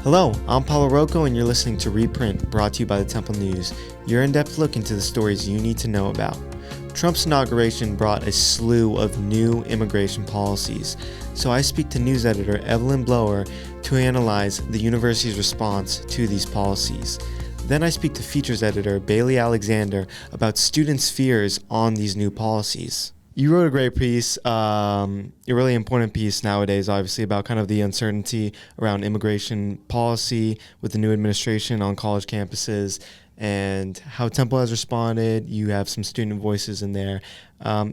Hello, I'm Paulo Rocco, and you're listening to RePrint, brought to you by the Temple News, your in-depth look into the stories you need to know about. Trump's inauguration brought a slew of new immigration policies, so I speak to news editor Evelyn Blower to analyze the university's response to these policies. Then I speak to features editor Bayleh Alexander about students' fears on these new policies. You wrote a great piece, a really important piece nowadays, obviously, about kind of the uncertainty around immigration policy with the new administration on college campuses and how Temple has responded. You have some student voices in there.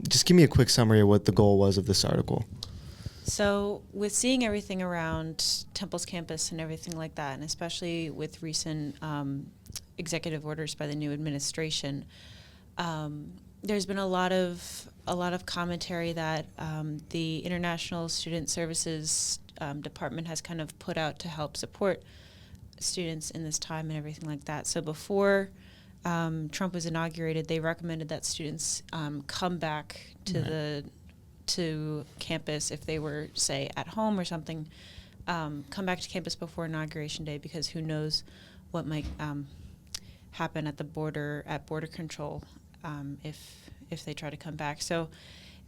Just give me a quick summary of what the goal was of this article. So with seeing everything around Temple's campus and everything like that, and especially with recent executive orders by the new administration, there's been a lot of commentary that the International Student Services Department has kind of put out to help support students in this time and everything like that. So before Trump was inaugurated, they recommended that students come back to campus if they were, say, at home or something. Come back to campus before Inauguration Day, because who knows what might happen at the border, at border control, if they try to come back. So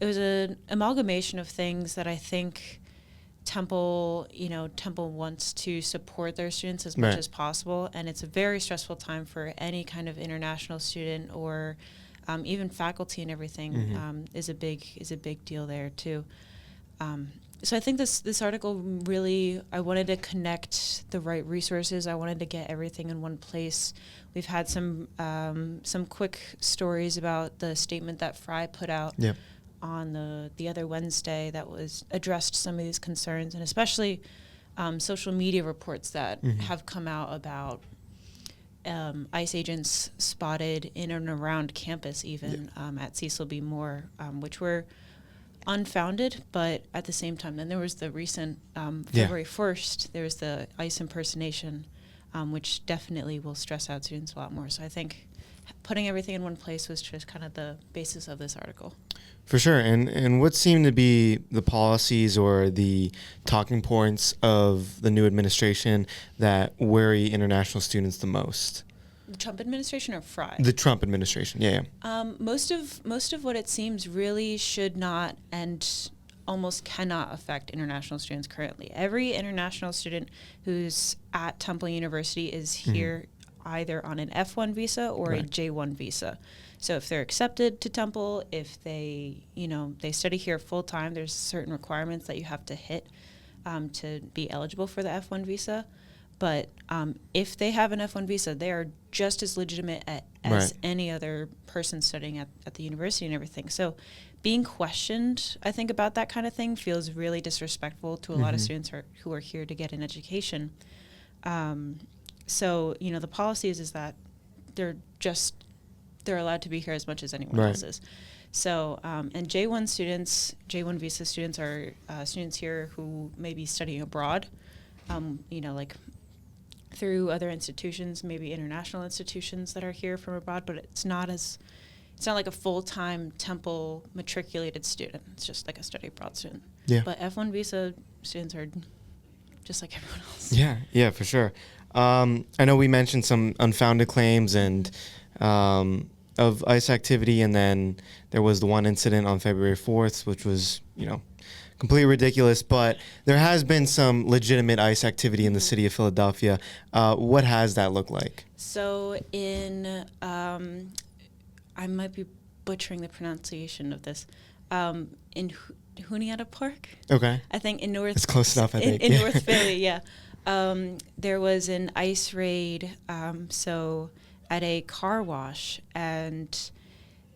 it was an amalgamation of things that I think Temple wants to support their students as much as possible, and it's a very stressful time for any kind of international student or even faculty and everything. Is a big deal there too. So I think this article really, I wanted to connect the right resources. I wanted to get everything in one place. We've had some quick stories about the statement that Fry put out on the other Wednesday that was addressed some of these concerns, and especially social media reports that have come out about ICE agents spotted in and around campus, even at Cecil B. Moore, which were unfounded, but at the same time, then there was the recent February 1st, there was the ICE impersonation, which definitely will stress out students a lot more. So I think putting everything in one place was just kind of the basis of this article. For sure. And what seemed to be the policies or the talking points of the new administration that worry international students the most? The Trump administration or Fry? The Trump administration, yeah. Most of what it seems really should not and almost cannot affect international students currently. Every international student who's at Temple University is here either on an F1 visa or a J1 visa. So if they're accepted to Temple, if they study here full time, there's certain requirements that you have to hit to be eligible for the F1 visa. But if they have an F1 visa, they are just as legitimate as any other person studying at the university and everything. So being questioned, I think, about that kind of thing feels really disrespectful to a lot of students who are here to get an education. So, the policy is that they're allowed to be here as much as anyone else is. So, and J1 visa students are students here who may be studying abroad, like through other institutions, maybe international institutions that are here from abroad, but it's not like a full-time Temple matriculated student. It's just like a study abroad student. Yeah. But F1 visa students are just like everyone else. Yeah, for sure. I know we mentioned some unfounded claims and of ICE activity, and then there was the one incident on February 4th, which was, completely ridiculous, but there has been some legitimate ICE activity in the city of Philadelphia. What has that looked like? So in, I might be butchering the pronunciation of this, in Juniata Park? Okay. I think in North... It's close enough, I think. In North Philly, yeah. There was an ICE raid, so at a car wash, and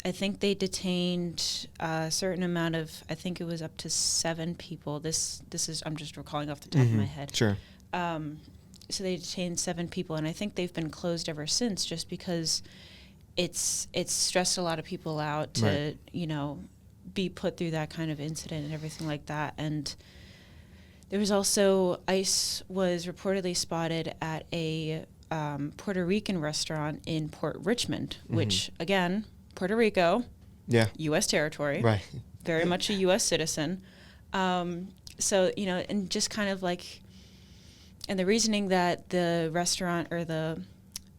I think they detained a certain amount of, I think it was up to 7 people. This is, I'm just recalling off the top of my head. Sure. So they detained 7 people, and I think they've been closed ever since, just because it's stressed a lot of people out to, be put through that kind of incident and everything like that. And there was also, ICE was reportedly spotted at a Puerto Rican restaurant in Port Richmond, which, again, Puerto Rico, U.S. territory, very much a U.S. citizen. So, and just kind of like and the reasoning that the restaurant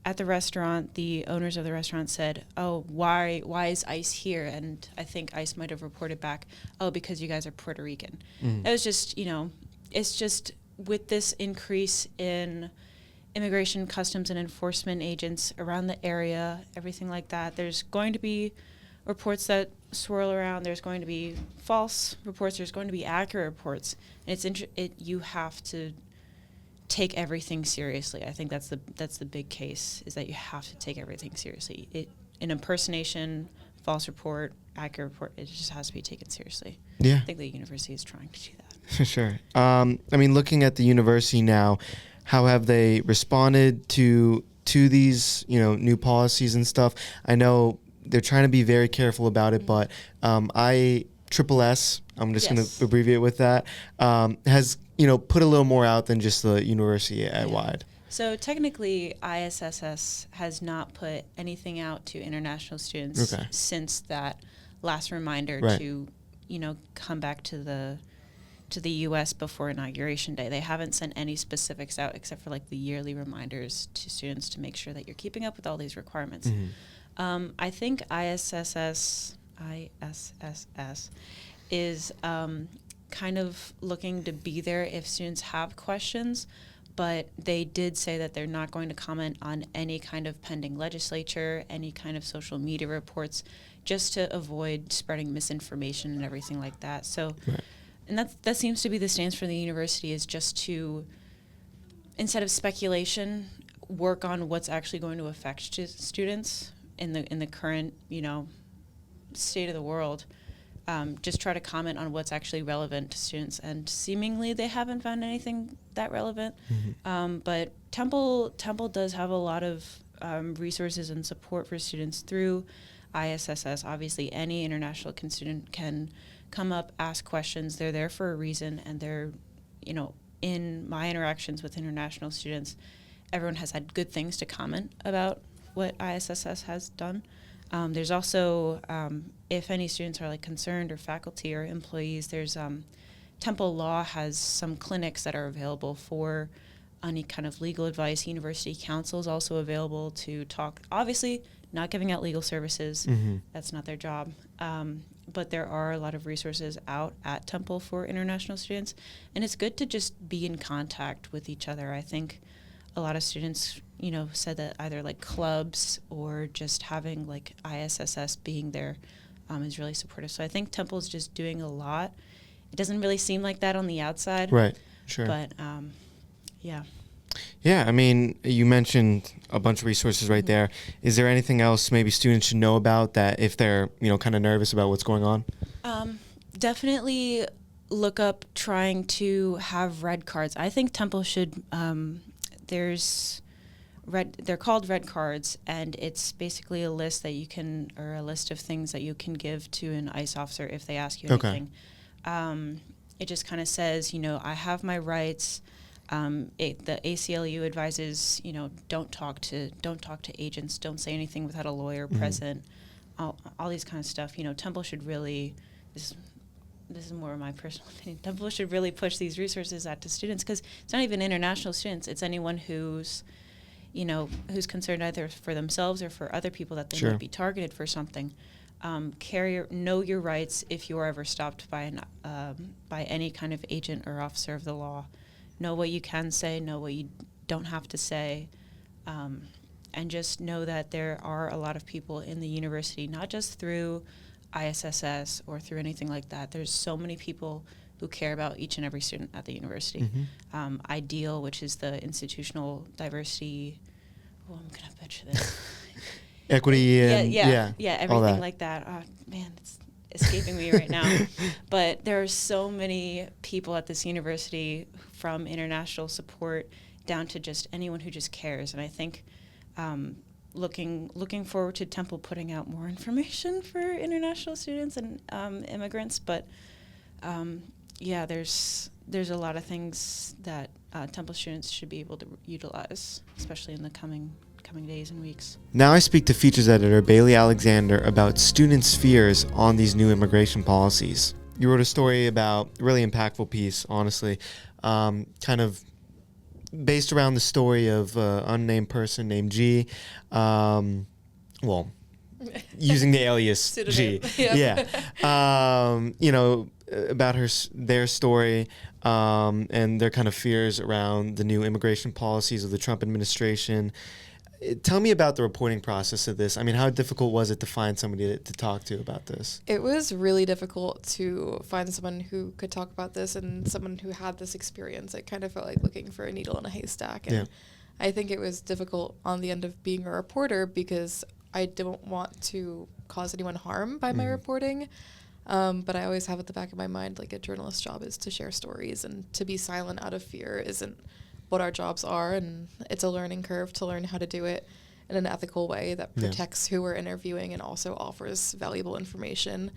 at the restaurant, the owners of the restaurant said, "Oh, why is ICE here?" And I think ICE might have reported back, "Oh, because you guys are Puerto Rican." It was just, it's just with this increase in immigration, customs, and enforcement agents around the area, everything like that, there's going to be reports that swirl around. There's going to be false reports. There's going to be accurate reports. And you have to take everything seriously. I think that's the big case, is that you have to take everything seriously. An impersonation, false report, accurate report, it just has to be taken seriously. Yeah. I think the university is trying to do that. For sure. Looking at the university now, how have they responded to these, new policies and stuff? I know they're trying to be very careful about it, but ISSS, I'm just going to abbreviate with that, has put a little more out than just the university wide. So technically, ISSS has not put anything out to international students since that last reminder to, come back to the U.S. before Inauguration Day. They haven't sent any specifics out except for the yearly reminders to students to make sure that you're keeping up with all these requirements. I think ISSS is kind of looking to be there if students have questions, but they did say that they're not going to comment on any kind of pending legislature, any kind of social media reports, just to avoid spreading misinformation and everything like that. So, and that seems to be the stance for the university, is just to, instead of speculation, work on what's actually going to affect students in the current, state of the world. Just try to comment on what's actually relevant to students, and seemingly they haven't found anything that relevant. But Temple does have a lot of resources and support for students through ISSS. Obviously, any international student can come up, ask questions. They're there for a reason, and they're, in my interactions with international students, everyone has had good things to comment about what ISSS has done. There's also, if any students are concerned, or faculty or employees, there's Temple Law has some clinics that are available for any kind of legal advice. University counsel is also available to talk. Obviously, not giving out legal services. That's not their job. But there are a lot of resources out at Temple for international students, and it's good to just be in contact with each other. I think a lot of students, said that either clubs or just having ISSS being there is really supportive. So I think Temple is just doing a lot. It doesn't really seem like that on the outside. Right, sure. But, yeah. Yeah, you mentioned a bunch of resources right there. Is there anything else maybe students should know about that if they're, kind of nervous about what's going on? Definitely look up trying to have red cards. I think Temple should, they're called red cards, and it's basically a list that you can, or a list of things that you can give to an ICE officer if they ask you anything. It just kind of says, I have my rights. The ACLU advises, don't talk to agents, don't say anything without a lawyer present, all these kind of stuff. Temple should really, this is more of my personal opinion, Temple should really push these resources out to students, because it's not even international students, it's anyone who's concerned either for themselves or for other people that they might be targeted for something. Know your rights if you are ever stopped by any kind of agent or officer of the law. Know what you can say, know what you don't have to say, and just know that there are a lot of people in the university, not just through ISSS or through anything like that. There's so many people who care about each and every student at the university. IDEAL, which is the institutional diversity, I'm going to butcher this. Equity and everything like that. Oh, man, it's escaping me right now. But there are so many people at this university, from international support down to just anyone who just cares. And I think looking forward to Temple putting out more information for international students and immigrants. But there's a lot of things that Temple students should be able to utilize, especially in the coming days and weeks. Now I speak to Features Editor Bayleh Alexander about students' fears on these new immigration policies. You wrote a story about a really impactful piece, honestly, kind of based around the story of unnamed person named G. Well, using the alias G. Yep. Yeah. About their story and their kind of fears around the new immigration policies of the Trump administration. Tell me about the reporting process of this. I mean, how difficult was it to find somebody to talk to about this? It was really difficult to find someone who could talk about this and someone who had this experience. It kind of felt like looking for a needle in a haystack. And I think it was difficult on the end of being a reporter because I don't want to cause anyone harm by my reporting. But I always have at the back of my mind, like, a journalist's job is to share stories, and to be silent out of fear isn't what our jobs are, and it's a learning curve to learn how to do it in an ethical way that protects who we're interviewing and also offers valuable information.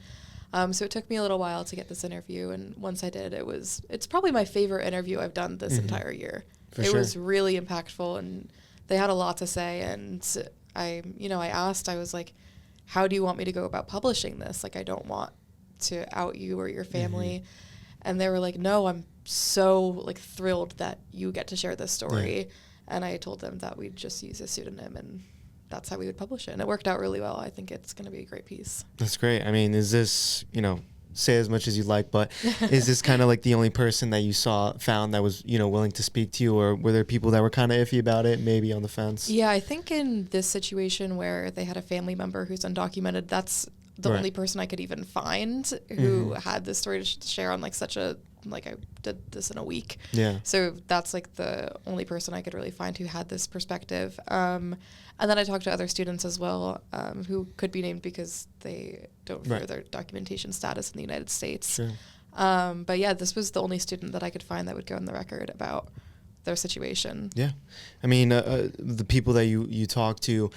So it took me a little while to get this interview, and once I did, it's probably my favorite interview I've done this entire year. It was really impactful, and they had a lot to say, and I asked, I was like, how do you want me to go about publishing this? Like, I don't want to out you or your family. And they were like, no, I'm so, like, thrilled that you get to share this story. And I told them that we'd just use a pseudonym, and that's how we would publish it. And it worked out really well. I think it's going to be a great piece. That's great. I mean, is this, say as much as you'd like, but is this kind of like the only person that you found that was, willing to speak to you, or were there people that were kind of iffy about it, maybe on the fence? Yeah, I think in this situation where they had a family member who's undocumented, that's the only person I could even find who had this story to share on, like, I did this in a week. Yeah. So that's, like, the only person I could really find who had this perspective. And then I talked to other students as well, who could be named because they don't fear their documentation status in the United States. Sure. But yeah, this was the only student that I could find that would go on the record about their situation. Yeah. I mean, the people that you talk to,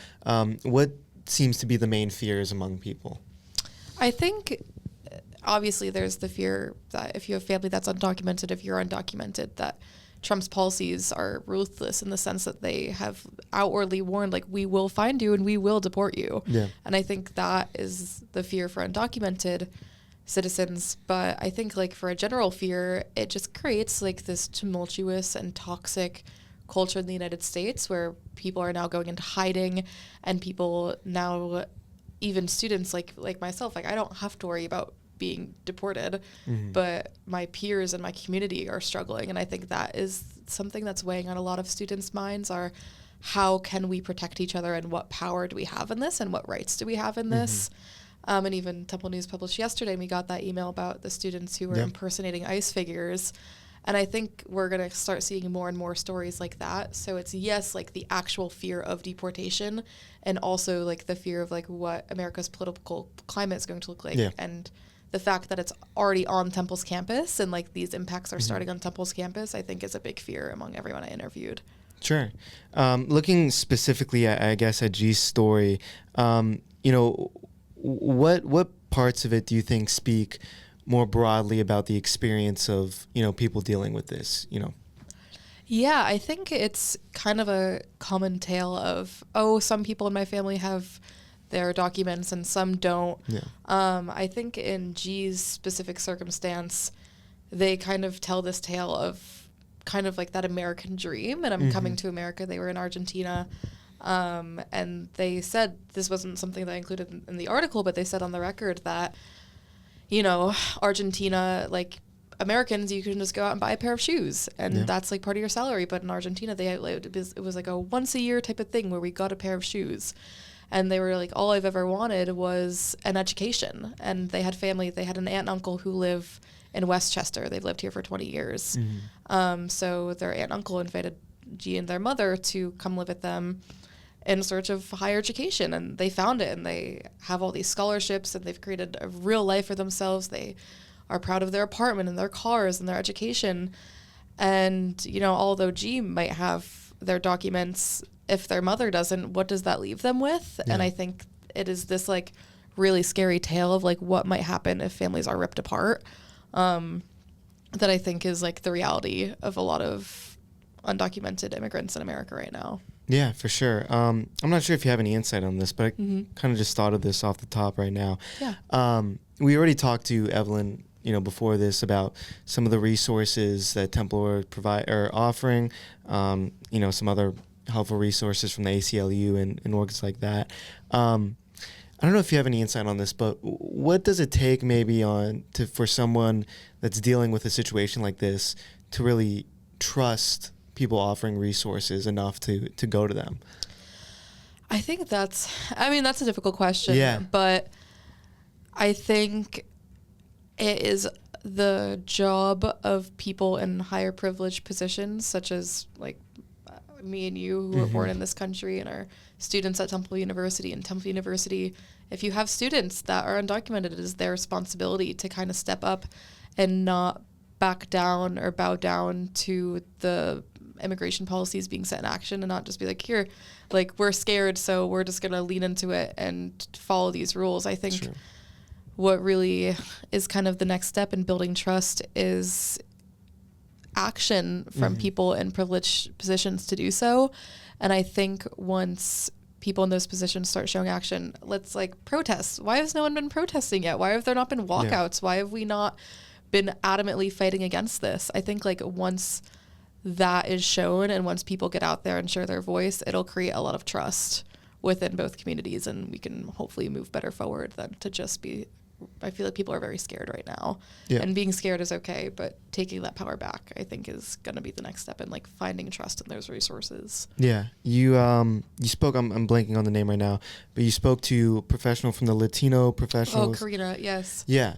what seems to be the main fears among people? I think obviously there's the fear that if you have family that's undocumented, if you're undocumented, that Trump's policies are ruthless in the sense that they have outwardly warned, like, we will find you and we will deport you. Yeah. And I think that is the fear for undocumented citizens. But I think, like, for a general fear, it just creates, like, this tumultuous and toxic culture in the United States where people are now going into hiding, and people now, even students like myself, like, I don't have to worry about being deported, but my peers and my community are struggling. And I think that is something that's weighing on a lot of students' minds, are how can we protect each other, and what power do we have in this, and what rights do we have in this? And even Temple News published yesterday, and we got that email about the students who were impersonating ICE figures. And I think we're going to start seeing more and more stories like that. So it's, yes, like, the actual fear of deportation, and also, like, the fear of, like, what America's political climate is going to look like. And the fact that it's already on Temple's campus, and, like, these impacts are starting on Temple's campus, I think is a big fear among everyone I interviewed. Sure. Looking specifically at G's story, what parts of it do you think speak more broadly about the experience of, people dealing with this, Yeah, I think it's kind of a common tale of, some people in my family have their documents and some don't. Yeah. I think in G's specific circumstance, they kind of tell this tale of kind of like that American dream, and I'm coming to America. They were in Argentina. And they said, this wasn't something that I included in the article, but they said on the record that, Argentina, like, Americans, you can just go out and buy a pair of shoes, and that's, like, part of your salary. But in Argentina, it was like a once a year type of thing where we got a pair of shoes. And they were like, all I've ever wanted was an education. And they had family. They had an aunt and uncle who live in Westchester. They've lived here for 20 years. So their aunt and uncle invited G and their mother to come live with them in search of higher education, and they found it, and they have all these scholarships, and they've created a real life for themselves. They are proud of their apartment and their cars and their education. And, although G might have their documents, if their mother doesn't, what does that leave them with? And I think it is this, like, really scary tale of, like, what might happen if families are ripped apart, that I think is, like, the reality of a lot of undocumented immigrants in America right now. Yeah, for sure. I'm not sure if you have any insight on this, but I kind of just thought of this off the top right now. Yeah. We already talked to Evelyn, before this about some of the resources that Temple are offering, some other helpful resources from the ACLU and orgs like that. I don't know if you have any insight on this, but what does it take maybe for someone that's dealing with a situation like this to really trust people offering resources enough to go to them? I think that's a difficult question. Yeah. But I think it is the job of people in higher privileged positions, such as like me and you who were born in this country and are students at Temple University. And Temple University, if you have students that are undocumented, it is their responsibility to kind of step up and not back down or bow down to the immigration policies being set in action, and not just be like, here, like, we're scared, so we're just going to lean into it and follow these rules. I think what really is kind of the next step in building trust is action from people in privileged positions to do so. And I think once people in those positions start showing action, let's like protest. Why has no one been protesting yet? Why have there not been walkouts? Why have we not been adamantly fighting against this? I think like once that is shown and once people get out there and share their voice, it'll create a lot of trust within both communities, and we can hopefully move better forward than to just be, I feel like people are very scared right now, and being scared is okay, but taking that power back, I think, is going to be the next step in like finding trust in those resources. Yeah. You spoke, I'm blanking on the name right now, but you spoke to a professional from the Latino professionals. Oh, Karina, yes. Yeah.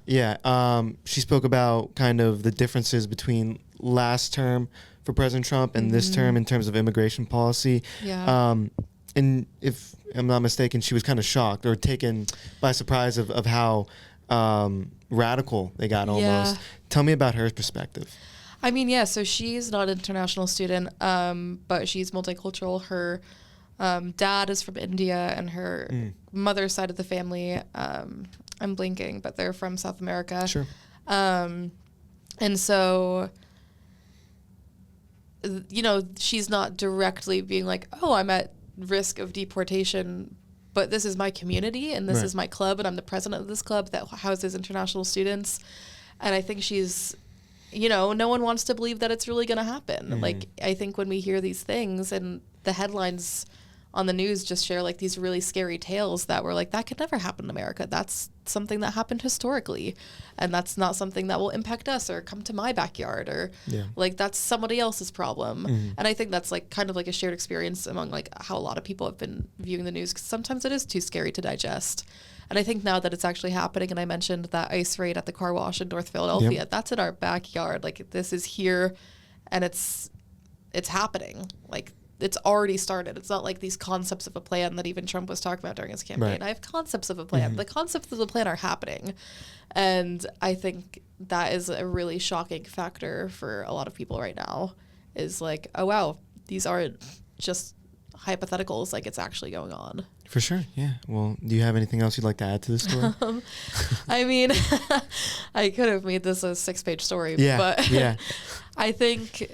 She spoke about kind of the differences between last term for President Trump and this term in terms of immigration policy. Yeah. And if I'm not mistaken, she was kind of shocked or taken by surprise of how radical they got almost. Yeah. Tell me about her perspective. I mean, yeah, so she's not an international student, but she's multicultural. Her dad is from India, and her mother's side of the family, I'm blinking, but they're from South America. Sure. And so, she's not directly being like, oh, I'm at risk of deportation, but this is my community and this is my club, and I'm the president of this club that houses international students. And I think she's, no one wants to believe that it's really going to happen. Like, I think when we hear these things and the headlines on the news just share like these really scary tales that were like, that could never happen in America. That's something that happened historically, and that's not something that will impact us or come to my backyard, or like that's somebody else's problem. And I think that's like kind of like a shared experience among like how a lot of people have been viewing the news, because sometimes it is too scary to digest. And I think now that it's actually happening, and I mentioned that ICE raid at the car wash in North Philadelphia, that's in our backyard. Like, this is here, and it's happening. Like, it's already started. It's not like these concepts of a plan that even Trump was talking about during his campaign. Right. I have concepts of a plan. The concepts of the plan are happening. And I think that is a really shocking factor for a lot of people right now, is like, oh, wow, these aren't just hypotheticals. Like, it's actually going on. For sure, yeah. Well, do you have anything else you'd like to add to this story? I mean, I could have made this a 6-page story, but I think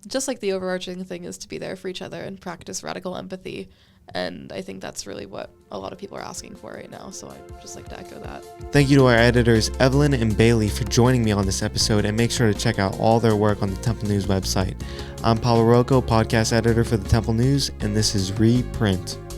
just like the overarching thing is to be there for each other and practice radical empathy. And I think that's really what a lot of people are asking for right now. So I'd just like to echo that. Thank you to our editors, Evelyn and Bailey, for joining me on this episode, and make sure to check out all their work on the Temple News website. I'm Paulo Rocco, podcast editor for the Temple News, and this is RePrint.